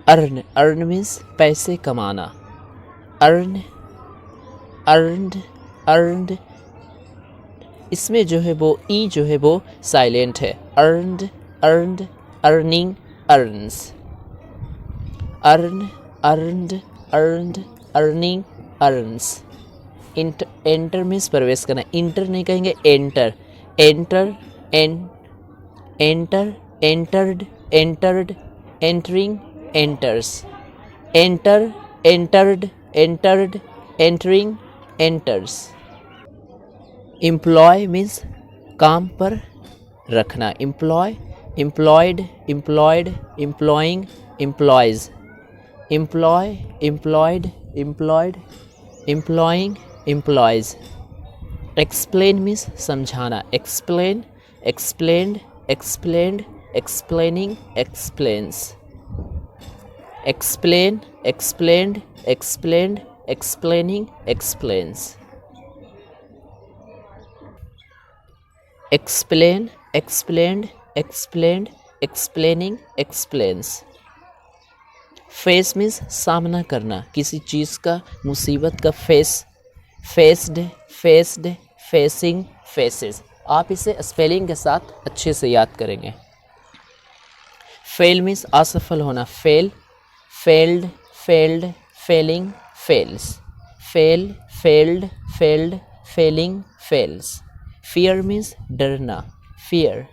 Earn means पैसे कमाना। Earn, earned, इसमें जो है वो ई जो है वो साइलेंट है। Earned, earning, earns. Earned, earning, earns. Enter means प्रवेश करना। इंटर नहीं कहेंगे, enter, entered, entering, enters. Entered, entering, enters. Employ means काम पर रखना। Employed, employing, employs. Employed, employing, employs. Explain means समझाना। Explain, explained, explaining, explains. Explain, explaining, explains. Explain, explaining, explains. Face means सामना करना किसी चीज़ का, मुसीबत का। Faced, facing, faces. आप इसे स्पेलिंग के साथ अच्छे से याद करेंगे। फेल मीन्स असफल होना। Failed, Fehling, fails. Failed, Fehling, fails. Fear means डरना। फियर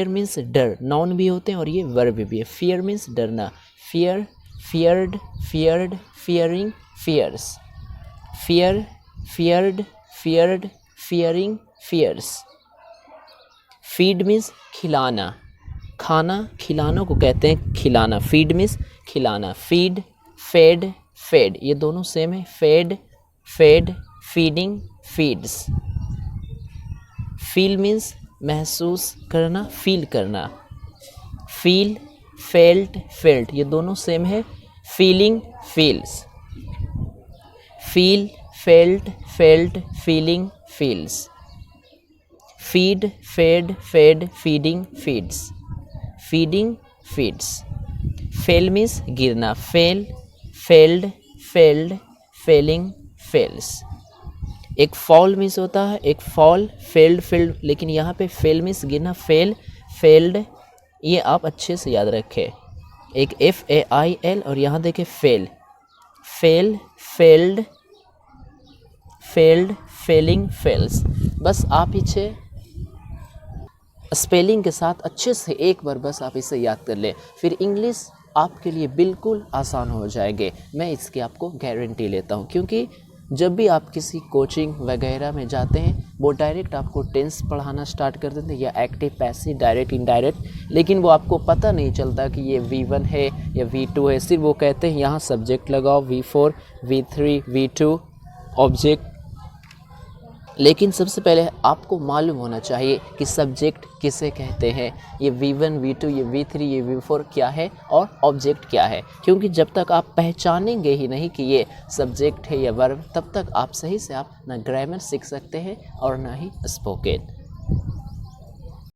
मीन्स डर, नाउन भी होते हैं और ये वर्ब भी है। फियर मीन्स डरना। Feared, fearing, fears. Feared, fearing, fears. Feed means खिलाना। खाना खिलाना को कहते हैं खिलाना। फीड मीन्स खिलाना। फीड, फेड, ये दोनों सेम है। Fed, feeding, feeds. Feel means महसूस करना, फील करना। फील, फेल्ट, ये दोनों सेम है। Feeling, feels. Feel, felt, feeling, feels. Feed, fed, feeding, feeds. Feeding, feeds. Fell means गिरना। Felled, Fehling, fells. एक फॉल मीन्स होता है, एक फॉल, फेल्ड, लेकिन यहाँ पे फेल मीन्स गिरना। फेल्ड, ये आप अच्छे से याद रखें। एक FAIL और यहाँ देखें फेल्ड, फेलिंग, फेल्स। बस आप इसे स्पेलिंग के साथ अच्छे से एक बार बस आप इसे याद कर लें, फिर इंग्लिश आपके लिए बिल्कुल आसान हो जाएंगे। मैं इसकी आपको गारंटी लेता हूँ, क्योंकि जब भी आप किसी कोचिंग वगैरह में जाते हैं वो डायरेक्ट आपको टेंस पढ़ाना स्टार्ट कर देते हैं, या एक्टिव, पैसिव, डायरेक्ट, इनडायरेक्ट, लेकिन वो आपको पता नहीं चलता कि ये V1 है या V2 है। सिर्फ वो कहते हैं यहाँ सब्जेक्ट लगाओ, V4, V3, V2 ऑब्जेक्ट। लेकिन सबसे पहले आपको मालूम होना चाहिए कि सब्जेक्ट किसे कहते हैं, ये V1, V2, ये V3, ये V4 क्या है और ऑब्जेक्ट क्या है। क्योंकि जब तक आप पहचानेंगे ही नहीं कि ये सब्जेक्ट है या वर्ब, तब तक आप सही से आप ना ग्रामर सीख सकते हैं और ना ही स्पोकन।